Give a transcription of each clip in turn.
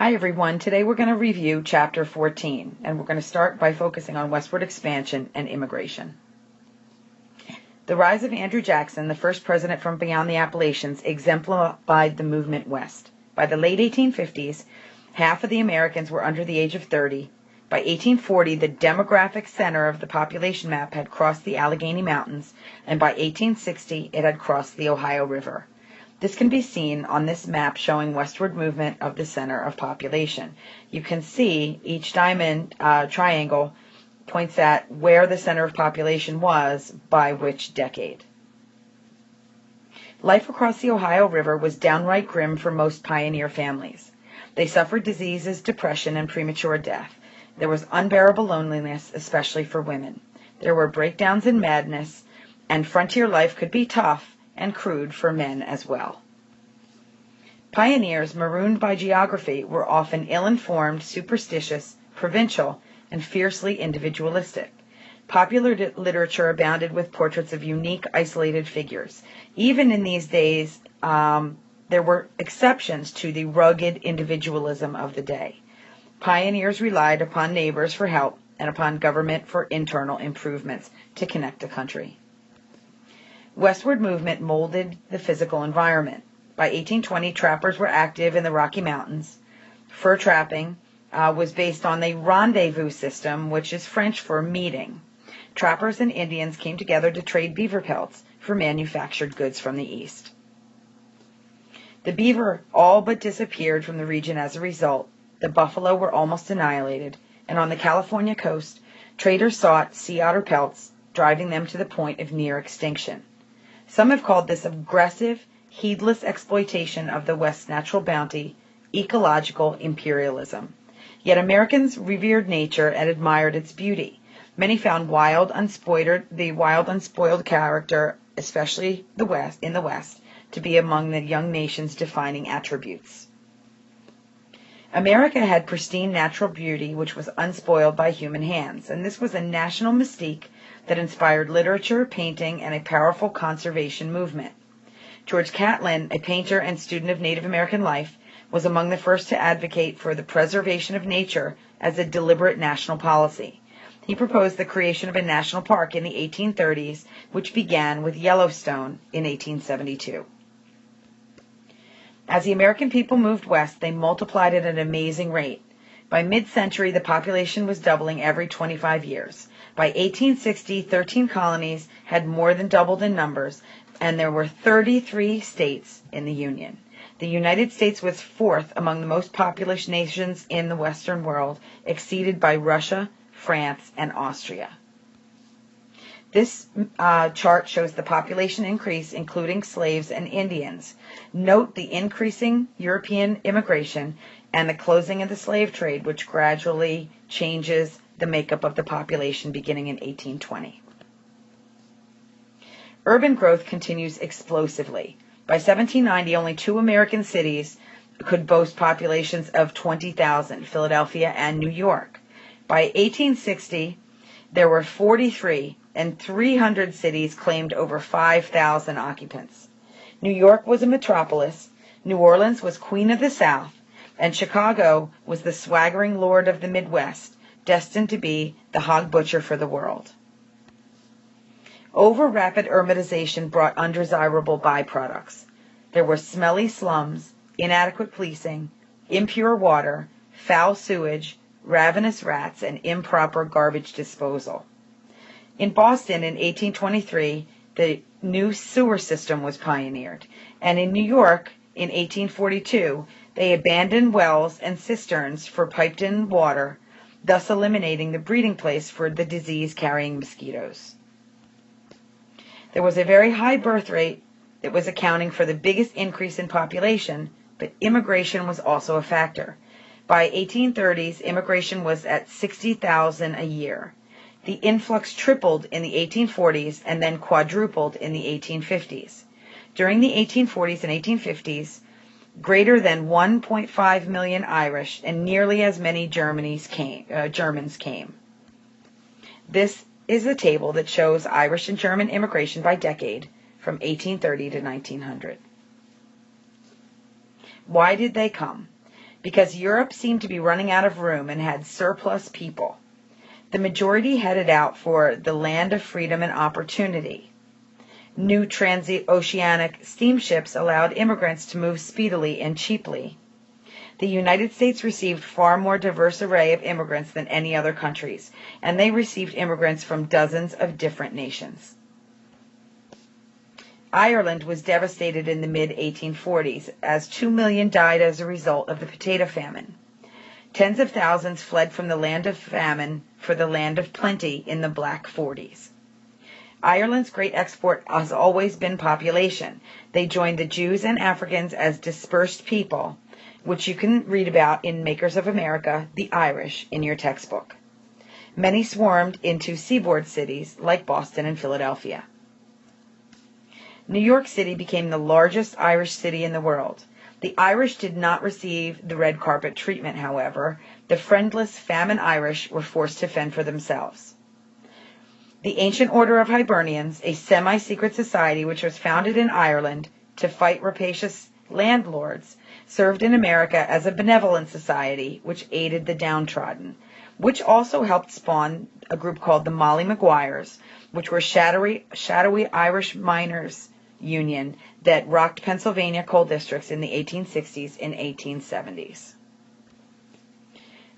Hi everyone, today we're going to review Chapter 14, and we're going to start by focusing on westward expansion and immigration. The rise of Andrew Jackson, the first president from beyond the Appalachians, exemplified the movement west. By the late 1850s, half of the Americans were under the age of 30. By 1840, the demographic center of the population map had crossed the Allegheny Mountains, and by 1860, it had crossed the Ohio River. This can be seen on this map showing westward movement of the center of population. You can see each diamond triangle points at where the center of population was by which decade. Life across the Ohio River was downright grim for most pioneer families. They suffered diseases, depression, and premature death. There was unbearable loneliness, especially for women. There were breakdowns and madness, and frontier life could be tough and crude for men as well. Pioneers, marooned by geography, were often ill-informed, superstitious, provincial, and fiercely individualistic. Popular literature abounded with portraits of unique, isolated figures. Even in these days, there were exceptions to the rugged individualism of the day. Pioneers relied upon neighbors for help and upon government for internal improvements to connect the country. Westward movement molded the physical environment. By 1820, trappers were active in the Rocky Mountains. Fur trapping was based on the rendezvous system, which is French for meeting. Trappers and Indians came together to trade beaver pelts for manufactured goods from the east. The beaver all but disappeared from the region as a result. The buffalo were almost annihilated, and on the California coast, traders sought sea otter pelts, driving them to the point of near extinction. Some have called this aggressive, heedless exploitation of the West's natural bounty ecological imperialism. Yet Americans revered nature and admired its beauty. Many found the wild, unspoiled character, especially in the West, to be among the young nation's defining attributes. America had pristine natural beauty which was unspoiled by human hands, and this was a national mystique that inspired literature, painting, and a powerful conservation movement. George Catlin, a painter and student of Native American life, was among the first to advocate for the preservation of nature as a deliberate national policy. He proposed the creation of a national park in the 1830s, which began with Yellowstone in 1872. As the American people moved west, they multiplied at an amazing rate. By mid-century, the population was doubling every 25 years. By 1860, 13 colonies had more than doubled in numbers, and there were 33 states in the Union. The United States was fourth among the most populous nations in the Western world, exceeded by Russia, France, and Austria. This chart shows the population increase, including slaves and Indians. Note the increasing European immigration and the closing of the slave trade, which gradually changes the makeup of the population beginning in 1820. Urban growth continues explosively. By 1790, only 2 American cities could boast populations of 20,000, Philadelphia and New York. By 1860, there were 43, and 300 cities claimed over 5,000 occupants. New York was a metropolis, New Orleans was Queen of the South, and Chicago was the swaggering lord of the Midwest, destined to be the hog butcher for the world. Over-rapid urbanization brought undesirable byproducts. There were smelly slums, inadequate policing, impure water, foul sewage, ravenous rats, and improper garbage disposal. In Boston in 1823, the new sewer system was pioneered, and in New York in 1842, they abandoned wells and cisterns for piped-in water, thus eliminating the breeding place for the disease-carrying mosquitoes. There was a very high birth rate that was accounting for the biggest increase in population, but immigration was also a factor. By 1830s, immigration was at 60,000 a year. The influx tripled in the 1840s and then quadrupled in the 1850s. During the 1840s and 1850s, greater than 1.5 million Irish and nearly as many Germans came. This is a table that shows Irish and German immigration by decade from 1830 to 1900. Why did they come? because Europe seemed to be running out of room and had surplus people. The majority headed out for the land of freedom and opportunity. New transoceanic steamships allowed immigrants to move speedily and cheaply. The United States received far more diverse array of immigrants than any other countries, and they received immigrants from dozens of different nations. Ireland was devastated in the mid-1840s, as 2 million died as a result of the potato famine. Tens of thousands fled from the land of famine for the land of plenty in the Black 40s. Ireland's great export has always been population. They joined the Jews and Africans as dispersed people, which you can read about in Makers of America, the Irish, in your textbook. Many swarmed into seaboard cities like Boston and Philadelphia. New York City became the largest Irish city in the world. The Irish did not receive the red carpet treatment, however. The friendless, famine Irish were forced to fend for themselves. The Ancient Order of Hibernians, a semi-secret society which was founded in Ireland to fight rapacious landlords, served in America as a benevolent society which aided the downtrodden, which also helped spawn a group called the Molly Maguires, which were shadowy Irish miners' union that rocked Pennsylvania coal districts in the 1860s and 1870s.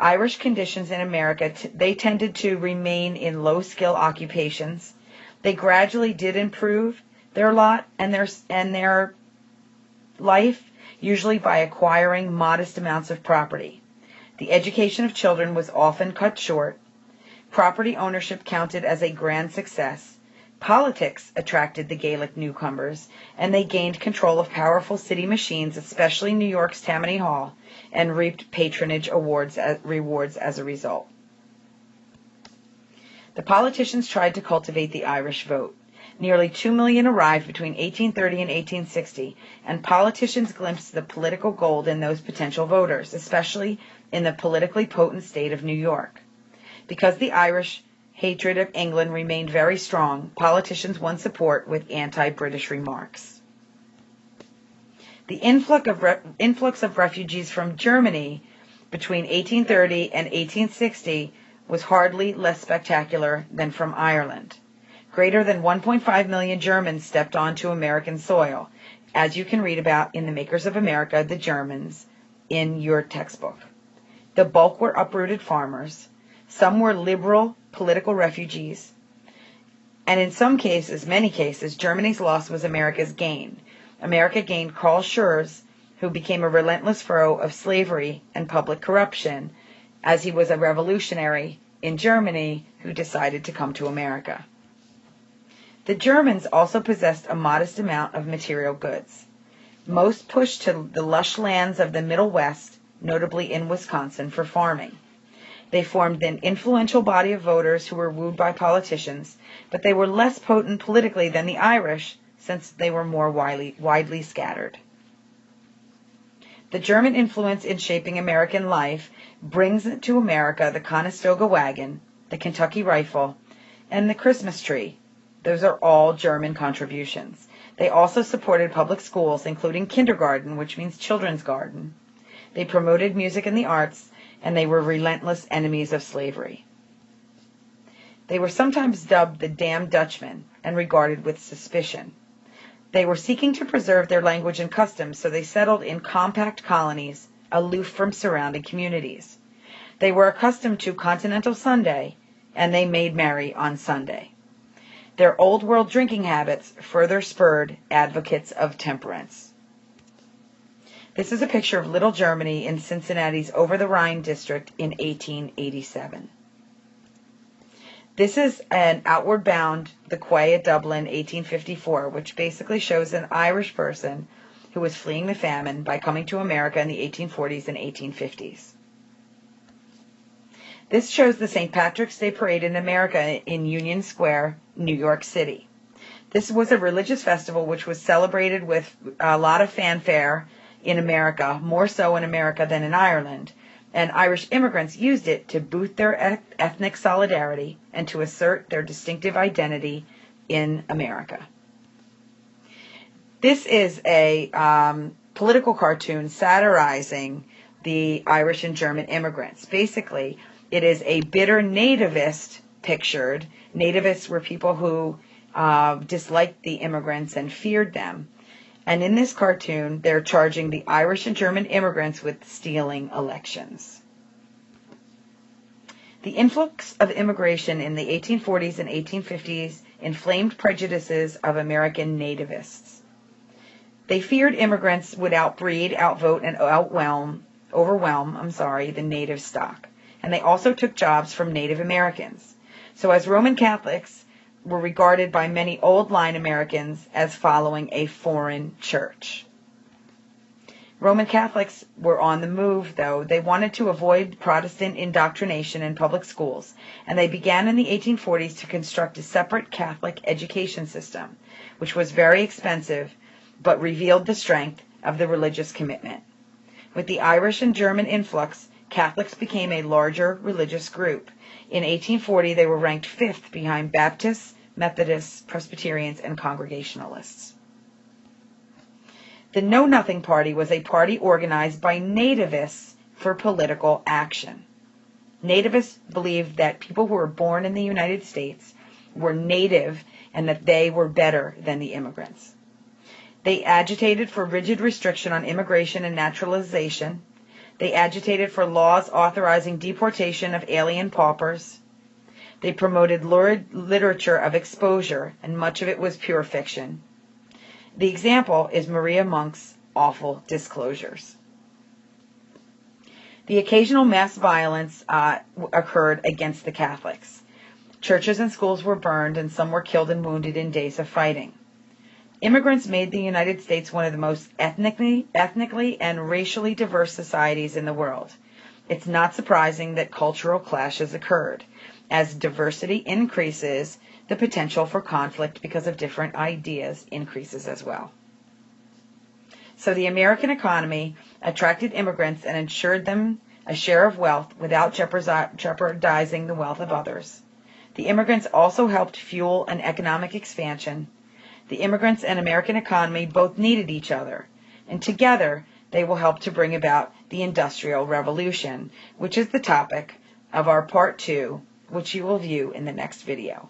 Irish conditions in America, they tended to remain in low-skill occupations. They gradually did improve their lot and their life, usually by acquiring modest amounts of property. The education of children was often cut short. Property ownership counted as a grand success. Politics attracted the Gaelic newcomers, and they gained control of powerful city machines, especially New York's Tammany Hall, and reaped patronage rewards as a result. The politicians tried to cultivate the Irish vote. Nearly 2 million arrived between 1830 and 1860, and politicians glimpsed the political gold in those potential voters, especially in the politically potent state of New York. Because the Irish hatred of England remained very strong, politicians won support with anti-British remarks. The influx of refugees from Germany between 1830 and 1860 was hardly less spectacular than from Ireland. Greater than 1.5 million Germans stepped onto American soil, as you can read about in the Makers of America, the Germans, in your textbook. The bulk were uprooted farmers. Some were liberal political refugees. And in some cases, many cases, Germany's loss was America's gain. America gained Carl Schurz, who became a relentless foe of slavery and public corruption, as he was a revolutionary in Germany who decided to come to America. The Germans also possessed a modest amount of material goods. Most pushed to the lush lands of the Middle West, notably in Wisconsin, for farming. They formed an influential body of voters who were wooed by politicians, but they were less potent politically than the Irish, since they were more widely scattered. The German influence in shaping American life brings to America the Conestoga wagon, the Kentucky rifle, and the Christmas tree. Those are all German contributions. They also supported public schools, including kindergarten, which means children's garden. They promoted music and the arts, and they were relentless enemies of slavery. They were sometimes dubbed the damned Dutchmen and regarded with suspicion. They were seeking to preserve their language and customs, so they settled in compact colonies, aloof from surrounding communities. They were accustomed to Continental Sunday, and they made merry on Sunday. Their old world drinking habits further spurred advocates of temperance. This is a picture of Little Germany in Cincinnati's Over-the-Rhine district in 1887. This is an outward bound, the Quay at Dublin, 1854, which basically shows an Irish person who was fleeing the famine by coming to America in the 1840s and 1850s. This shows the St. Patrick's Day Parade in America in Union Square, New York City. This was a religious festival which was celebrated with a lot of fanfare in America, more so in America than in Ireland, and Irish immigrants used it to boot their ethnic solidarity and to assert their distinctive identity in America. This is a political cartoon satirizing the Irish and German immigrants. Basically, it is a bitter nativist pictured. Nativists were people who disliked the immigrants and feared them. And in this cartoon, they're charging the Irish and German immigrants with stealing elections. The influx of immigration in the 1840s and 1850s inflamed prejudices of American nativists. They feared immigrants would outbreed, outvote, and overwhelm the native stock. And they also took jobs from Native Americans. So as Roman Catholics were regarded by many old-line Americans as following a foreign church. Roman Catholics were on the move, though. They wanted to avoid Protestant indoctrination in public schools, and they began in the 1840s to construct a separate Catholic education system, which was very expensive, but revealed the strength of the religious commitment. With the Irish and German influx, Catholics became a larger religious group. In 1840, they were ranked 5th behind Baptists, Methodists, Presbyterians, and Congregationalists. The Know Nothing Party was a party organized by nativists for political action. Nativists believed that people who were born in the United States were native and that they were better than the immigrants. They agitated for rigid restriction on immigration and naturalization. They agitated for laws authorizing deportation of alien paupers. They promoted lurid literature of exposure, and much of it was pure fiction. The example is Maria Monk's Awful Disclosures. The occasional mass violence occurred against the Catholics. Churches and schools were burned, and some were killed and wounded in days of fighting. Immigrants made the United States one of the most ethnically and racially diverse societies in the world. It's not surprising that cultural clashes occurred. As diversity increases, the potential for conflict because of different ideas increases as well. So the American economy attracted immigrants and ensured them a share of wealth without jeopardizing the wealth of others. The immigrants also helped fuel an economic expansion. The immigrants and American economy both needed each other, and together they will help to bring about the Industrial Revolution, which is the topic of our Part 2, which you will view in the next video.